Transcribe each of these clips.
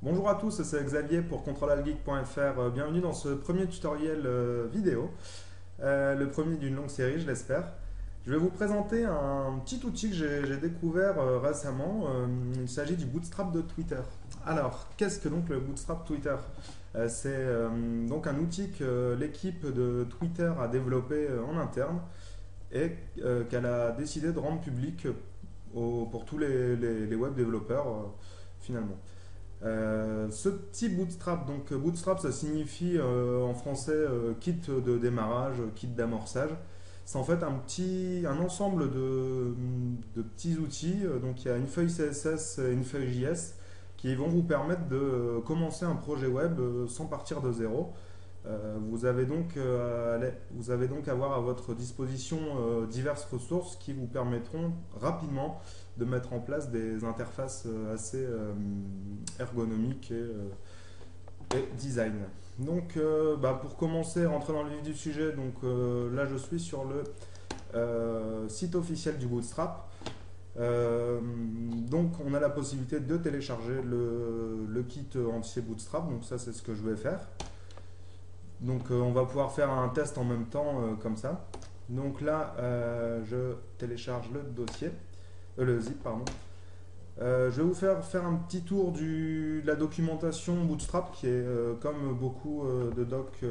Bonjour à tous, c'est Xavier pour contrôlalgeek.fr. Bienvenue dans ce premier tutoriel vidéo, le premier d'une longue série, je l'espère. Je vais vous présenter un petit outil que j'ai découvert récemment. Il s'agit du Bootstrap de Twitter. Alors, qu'est-ce que donc le Bootstrap Twitter? C'est donc un outil que l'équipe de Twitter a développé en interne et qu'elle a décidé de rendre public pour tous les web développeurs finalement. Ce petit bootstrap, donc bootstrap ça signifie en français kit de démarrage, kit d'amorçage. C'est en fait un ensemble de petits outils. Donc il y a une feuille CSS et une feuille JS qui vont vous permettre de commencer un projet web sans partir de zéro. Vous avez donc avoir à votre disposition diverses ressources qui vous permettront rapidement de mettre en place des interfaces assez ergonomiques et design. Donc, pour commencer, rentrer dans le vif du sujet, là je suis sur le site officiel du Bootstrap. Donc on a la possibilité de télécharger le kit entier Bootstrap, donc ça c'est ce que je vais faire. Donc on va pouvoir faire un test en même temps comme ça. Donc là je télécharge le dossier, le zip pardon. Je vais vous faire un petit tour de la documentation Bootstrap qui est comme beaucoup de docs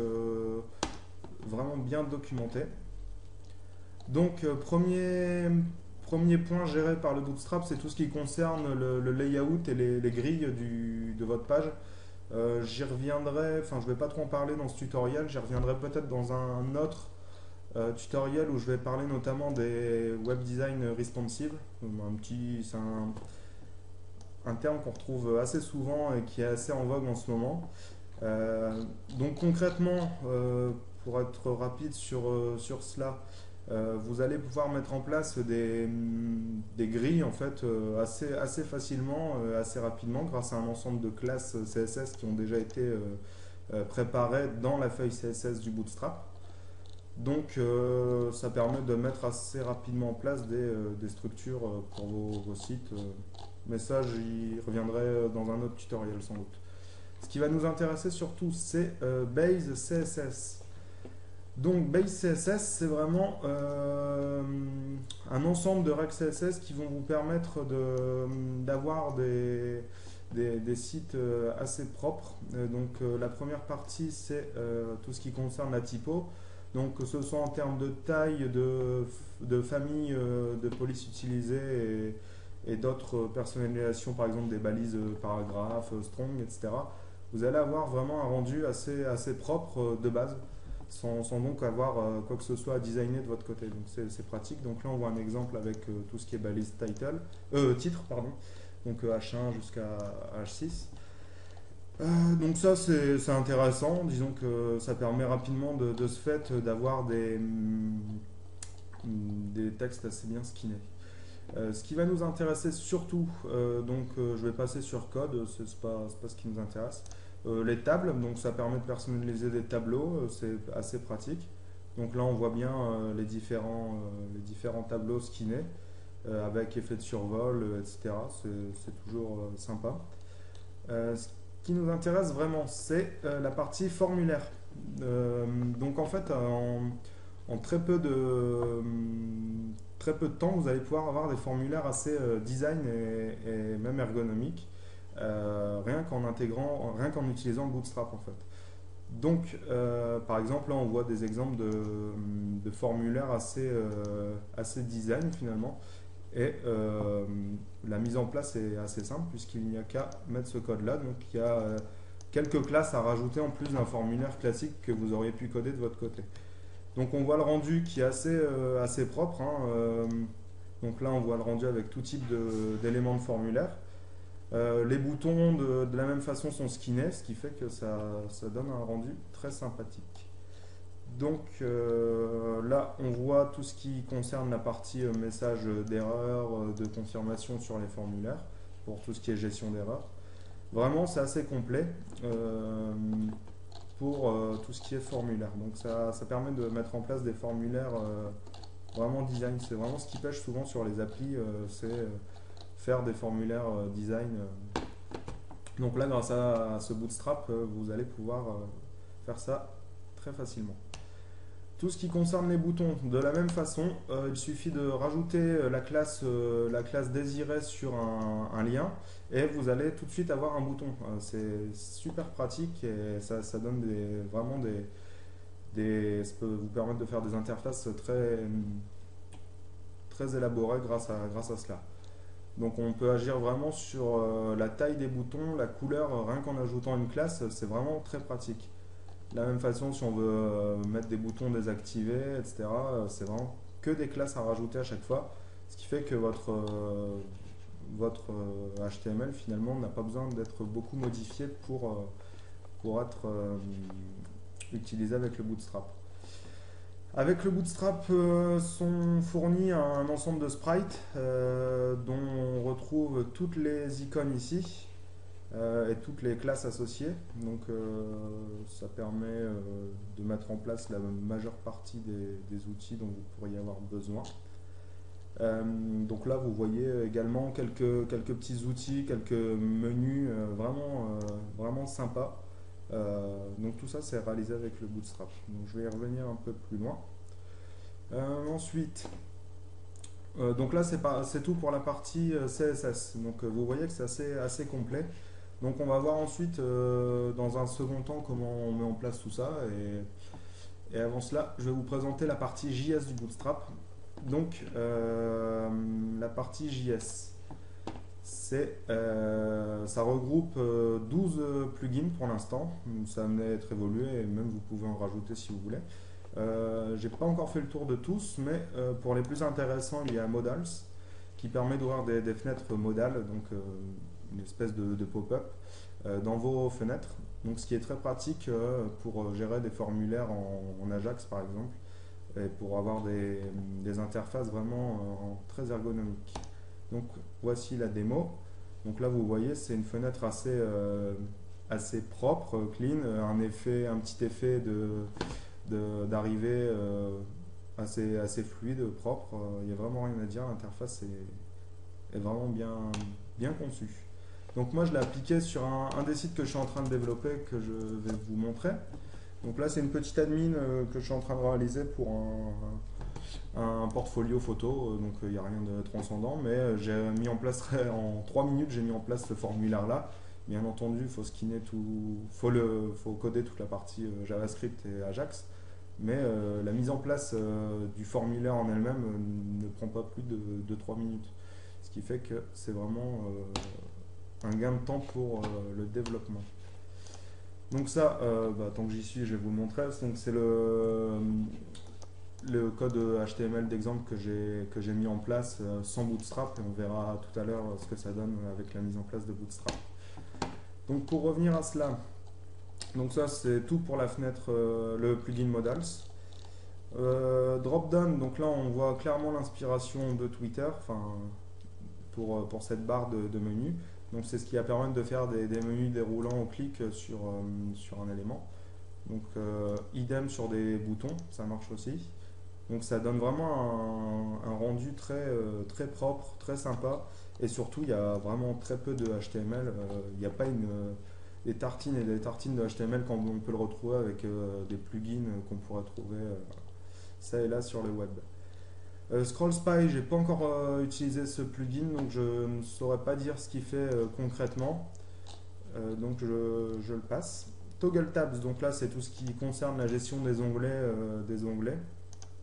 vraiment bien documenté. Donc premier point géré par le Bootstrap, c'est tout ce qui concerne le layout et les grilles de votre page. J'y reviendrai, enfin je ne vais pas trop en parler dans ce tutoriel, j'y reviendrai peut-être dans un autre tutoriel où je vais parler notamment des web design responsive. C'est un terme qu'on retrouve assez souvent et qui est assez en vogue en ce moment. Donc concrètement, pour être rapide sur cela, vous allez pouvoir mettre en place des grilles en fait assez facilement, assez rapidement grâce à un ensemble de classes CSS qui ont déjà été préparées dans la feuille CSS du Bootstrap. Donc ça permet de mettre assez rapidement en place des structures pour vos sites. Mais ça, j'y reviendrai dans un autre tutoriel sans doute. Ce qui va nous intéresser surtout, c'est Base CSS. Donc Base CSS, c'est vraiment un ensemble de règles CSS qui vont vous permettre d'avoir des sites assez propres. La première partie, c'est tout ce qui concerne la typo. Donc que ce soit en termes de taille, de famille de polices utilisées et d'autres personnalisations, par exemple des balises paragraphes, strong, etc. Vous allez avoir vraiment un rendu assez propre de base, sans donc avoir quoi que ce soit à designer de votre côté. Donc c'est pratique. Donc là on voit un exemple avec tout ce qui est balise titre, pardon. Donc H1 jusqu'à H6. Donc ça c'est intéressant, disons que ça permet rapidement de ce fait d'avoir des textes assez bien skinnés. Ce qui va nous intéresser surtout, je vais passer sur code, c'est pas ce qui nous intéresse. Les tables, donc ça permet de personnaliser des tableaux, c'est assez pratique. Donc là on voit bien les différents tableaux skinnés avec effet de survol, etc. C'est toujours sympa. Ce qui nous intéresse vraiment, c'est la partie formulaire. Donc en fait, en très peu de temps, vous allez pouvoir avoir des formulaires assez design et même ergonomiques, rien qu'en utilisant Bootstrap en fait. Donc, par exemple, là, on voit des exemples de formulaires assez design finalement. Et la mise en place est assez simple puisqu'il n'y a qu'à mettre ce code là. Donc il y a quelques classes à rajouter en plus d'un formulaire classique que vous auriez pu coder de votre côté. Donc on voit le rendu qui est assez propre, hein. Donc là on voit le rendu avec tout type d'éléments de formulaire. Les boutons de la même façon sont skinnés, ce qui fait que ça donne un rendu très sympathique. Donc là, on voit tout ce qui concerne la partie message d'erreur, de confirmation sur les formulaires, pour tout ce qui est gestion d'erreur. Vraiment, c'est assez complet pour tout ce qui est formulaire. Donc ça permet de mettre en place des formulaires vraiment design. C'est vraiment ce qui pêche souvent sur les applis, c'est faire des formulaires design Donc là, grâce à ce Bootstrap, vous allez pouvoir faire ça très facilement. Tout ce qui concerne les boutons, de la même façon, il suffit de rajouter la classe désirée sur un lien et vous allez tout de suite avoir un bouton. C'est super pratique et ça donne vraiment ça peut vous permettre de faire des interfaces très élaborées grâce à cela. Donc on peut agir vraiment sur la taille des boutons, la couleur, rien qu'en ajoutant une classe, c'est vraiment très pratique. De la même façon, si on veut mettre des boutons désactivés, etc., c'est vraiment que des classes à rajouter à chaque fois. Ce qui fait que votre HTML finalement n'a pas besoin d'être beaucoup modifié pour être utilisé avec le Bootstrap. Avec le Bootstrap sont fournis un ensemble de sprites dont on retrouve toutes les icônes ici et toutes les classes associées. Donc ça permet de mettre en place la majeure partie des outils dont vous pourriez avoir besoin. Donc là vous voyez également quelques petits outils, quelques menus vraiment sympas. Donc tout ça c'est réalisé avec le Bootstrap. Donc je vais y revenir un peu plus loin. Ensuite, donc là c'est tout pour la partie CSS. Donc vous voyez que c'est assez complet. Donc on va voir ensuite dans un second temps comment on met en place tout ça. Et avant cela, je vais vous présenter la partie JS du Bootstrap. Donc la partie JS, ça regroupe 12 plugins pour l'instant. Ça amenait à être évolué et même vous pouvez en rajouter si vous voulez. J'ai pas encore fait le tour de tous, mais pour les plus intéressants, il y a Modals qui permet d'ouvrir des fenêtres modales, donc une espèce de pop-up dans vos fenêtres. Donc ce qui est très pratique pour gérer des formulaires en Ajax par exemple, et pour avoir des interfaces vraiment très ergonomiques. Donc voici la démo. Donc là vous voyez c'est une fenêtre assez propre, clean, un petit effet d'arrivée assez fluide, propre. Il n'y a vraiment rien à dire, l'interface est vraiment bien conçue. Donc moi je l'ai appliqué sur un des sites que je suis en train de développer, que je vais vous montrer. Donc là c'est une petite admin que je suis en train de réaliser pour un portfolio photo, donc il n'y a rien de transcendant, mais j'ai mis en place en 3 minutes, j'ai mis en place ce formulaire là. Bien entendu, il faut skinner tout, faut coder toute la partie JavaScript et Ajax, mais la mise en place du formulaire en elle-même ne prend pas plus de 3 minutes. Ce qui fait que c'est vraiment un gain de temps pour le développement. Donc ça, tant que j'y suis, je vais vous le montrer. Donc c'est le code HTML d'exemple que j'ai mis en place sans Bootstrap, et on verra tout à l'heure ce que ça donne avec la mise en place de Bootstrap. Donc pour revenir à cela, donc ça c'est tout pour la fenêtre, le plugin Modals. Dropdown, donc là on voit clairement l'inspiration de Twitter, pour cette barre de menu. Donc c'est ce qui va permettre de faire des menus déroulants au clic sur un élément. Donc idem sur des boutons, ça marche aussi. Donc ça donne vraiment un rendu très propre, très sympa. Et surtout, il y a vraiment très peu de HTML. Il n'y a pas des tartines et des tartines de HTML quand on peut le retrouver avec des plugins qu'on pourrait trouver ça et là sur le web. ScrollSpy, j'ai pas encore utilisé ce plugin, donc je ne saurais pas dire ce qu'il fait concrètement. Donc je le passe. Toggle Tabs, donc là c'est tout ce qui concerne la gestion des onglets.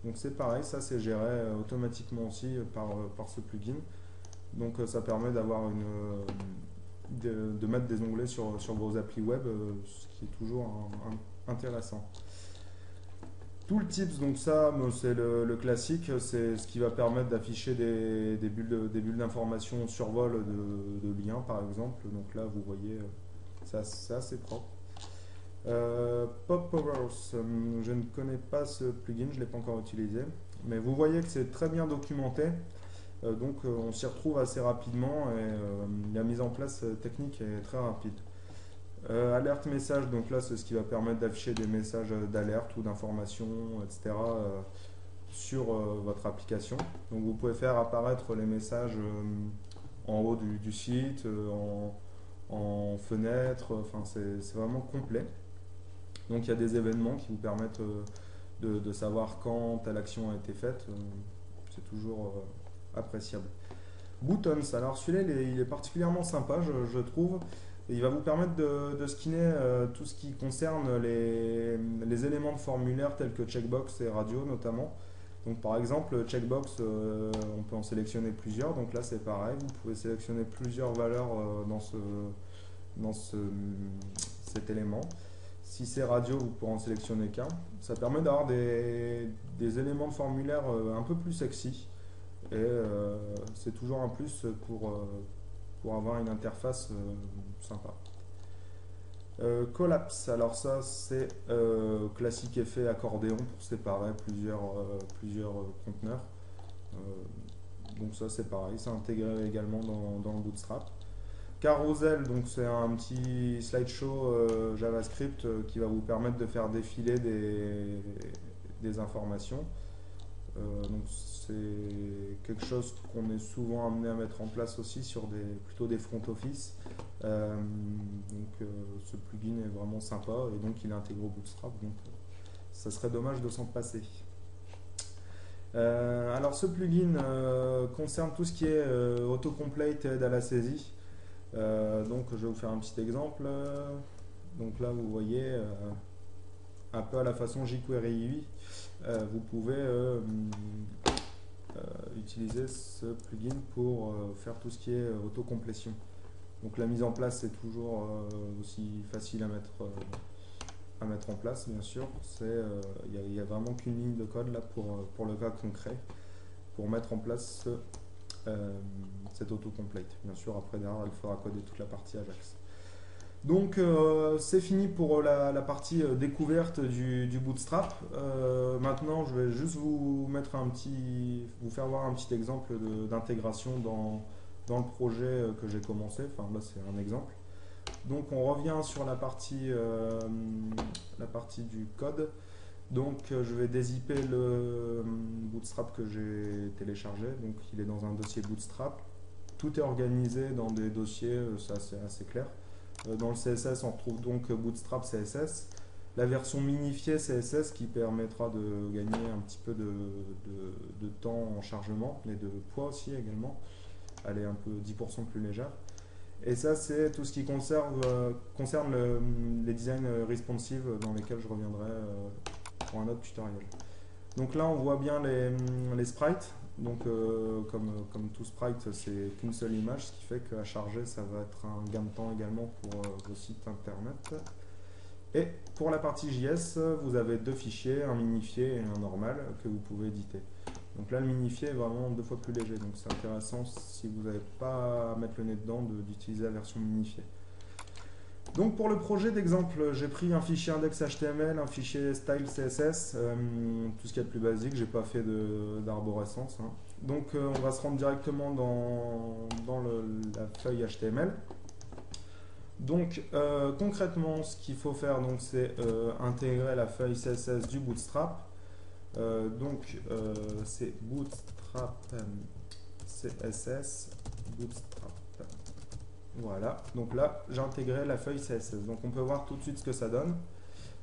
Donc c'est pareil, ça c'est géré automatiquement aussi par ce plugin. Donc ça permet d'avoir de mettre des onglets sur vos applis web, ce qui est toujours intéressant. Tooltips, donc ça c'est le classique, c'est ce qui va permettre d'afficher des bulles d'information sur vol de liens par exemple. Donc là vous voyez, c'est assez propre. Pop Powers, je ne connais pas ce plugin, je ne l'ai pas encore utilisé, mais vous voyez que c'est très bien documenté, donc on s'y retrouve assez rapidement et la mise en place technique est très rapide. Alerte message, donc là c'est ce qui va permettre d'afficher des messages d'alerte ou d'information, etc. Sur votre application. Donc vous pouvez faire apparaître les messages en haut du site, en fenêtre, enfin c'est vraiment complet. Donc il y a des événements qui vous permettent de savoir quand telle action a été faite, c'est toujours appréciable. Buttons, alors celui-là il est particulièrement sympa je trouve. Et il va vous permettre de skinner tout ce qui concerne les éléments de formulaire tels que checkbox et radio notamment. Donc par exemple, checkbox, on peut en sélectionner plusieurs. Donc là c'est pareil, vous pouvez sélectionner plusieurs valeurs dans cet élément. Si c'est radio, vous pourrez en sélectionner qu'un. Ça permet d'avoir des éléments de formulaire un peu plus sexy. Et c'est toujours un plus pour avoir une interface sympa. Collapse, alors ça c'est classique effet accordéon pour séparer plusieurs conteneurs. Donc ça c'est pareil, c'est intégré également dans le Bootstrap. Carousel, donc c'est un petit slideshow JavaScript qui va vous permettre de faire défiler des informations. Donc c'est quelque chose qu'on est souvent amené à mettre en place aussi sur plutôt des front office. Ce plugin est vraiment sympa et donc il est intégré au Bootstrap, donc ça serait dommage de s'en passer. Alors ce plugin concerne tout ce qui est autocomplete et aide à la saisie. Donc je vais vous faire un petit exemple. Donc là vous voyez un peu à la façon jQuery UI, vous pouvez utiliser ce plugin pour faire tout ce qui est autocomplétion. Donc la mise en place c'est toujours aussi facile à mettre en place, bien sûr. Il n'y a vraiment qu'une ligne de code là pour le cas concret, pour mettre en place cet autocomplete. Bien sûr, après derrière, il faudra coder toute la partie Ajax. Donc c'est fini pour la partie découverte du Bootstrap. Maintenant, je vais juste vous faire voir un petit exemple d'intégration dans le projet que j'ai commencé. Enfin là, c'est un exemple. Donc on revient sur la partie du code. Donc je vais dézipper le Bootstrap que j'ai téléchargé. Donc il est dans un dossier Bootstrap. Tout est organisé dans des dossiers, ça c'est assez clair. Dans le CSS, on retrouve donc Bootstrap CSS, la version minifiée CSS qui permettra de gagner un petit peu de temps en chargement, mais de poids aussi également. Elle est un peu 10% plus légère. Et ça, c'est tout ce qui concerne les designs responsive dans lesquels je reviendrai pour un autre tutoriel. Donc là, on voit bien les sprites. Donc, comme tout sprite, c'est qu'une seule image, ce qui fait qu'à charger, ça va être un gain de temps également pour vos sites internet. Et pour la partie JS, vous avez deux fichiers, un minifié et un normal que vous pouvez éditer. Donc là, le minifié est vraiment 2 fois plus léger, donc c'est intéressant si vous n'avez pas à mettre le nez dedans d'utiliser la version minifiée. Donc pour le projet d'exemple, j'ai pris un fichier index HTML, un fichier style CSS, tout ce qu'il y a de plus basique, j'ai pas fait d'arborescence. Hein. Donc on va se rendre directement dans la feuille HTML. Donc concrètement, ce qu'il faut faire, c'est intégrer la feuille CSS du Bootstrap. C'est Bootstrap CSS Bootstrap. Voilà, donc là j'ai intégré la feuille CSS, donc on peut voir tout de suite ce que ça donne.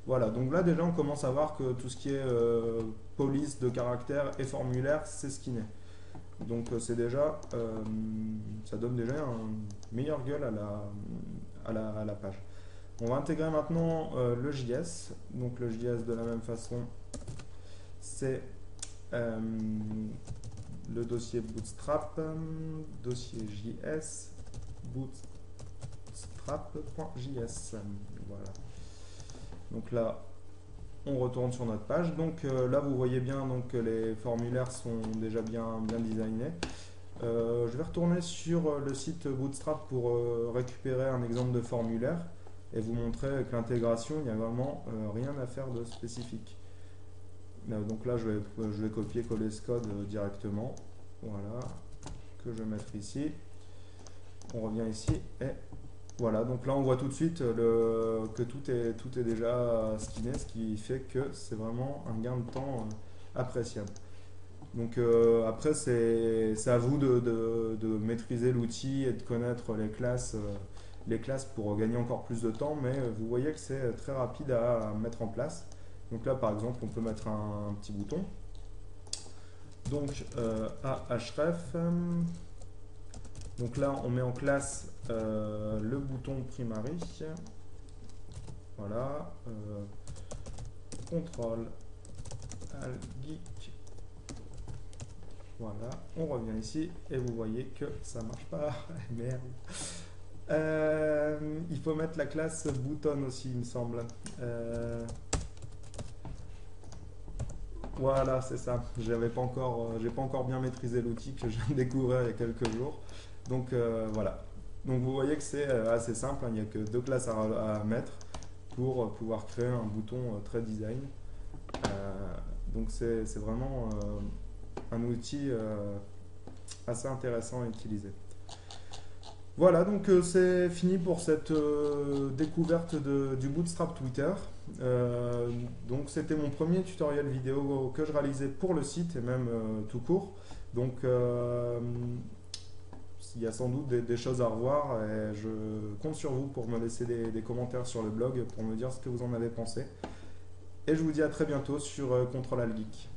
Voilà, donc là déjà on commence à voir que tout ce qui est police de caractères et formulaire, c'est skinné. Donc c'est déjà, ça donne déjà une meilleure gueule à la page. On va intégrer maintenant le JS, donc le JS de la même façon, c'est le dossier Bootstrap, dossier JS, bootstrap.js. Voilà. Donc là, on retourne sur notre page. Donc là, vous voyez bien que les formulaires sont déjà bien designés. Je vais retourner sur le site Bootstrap pour récupérer un exemple de formulaire et vous montrer avec l'intégration, il n'y a vraiment rien à faire de spécifique. Donc là, je vais copier-coller ce code directement. Voilà, que je vais mettre ici. On revient ici et voilà, donc là on voit tout de suite que tout est déjà skinné, ce qui fait que c'est vraiment un gain de temps appréciable. Donc après c'est à vous de maîtriser l'outil et de connaître les classes les classes pour gagner encore plus de temps, mais vous voyez que c'est très rapide à mettre en place. Donc là, par exemple, on peut mettre un petit bouton. Donc à href, donc là on met en classe le bouton primary, voilà, contrôle alt geek, voilà, on revient ici et vous voyez que ça marche pas. Merde. Il faut mettre la classe button aussi, il me semble. Voilà, c'est ça. J'ai pas encore bien maîtrisé l'outil que je viens de découvrir il y a quelques jours. Donc voilà. Donc vous voyez que c'est assez simple, hein. Il n'y a que deux classes à mettre pour pouvoir créer un bouton très design. Donc c'est vraiment un outil assez intéressant à utiliser. Voilà, donc c'est fini pour cette découverte du Bootstrap Twitter. Donc c'était mon premier tutoriel vidéo que je réalisais pour le site et même tout court. Donc il y a sans doute des choses à revoir et je compte sur vous pour me laisser des commentaires sur le blog pour me dire ce que vous en avez pensé. Et je vous dis à très bientôt sur Contrôle Alt Geek.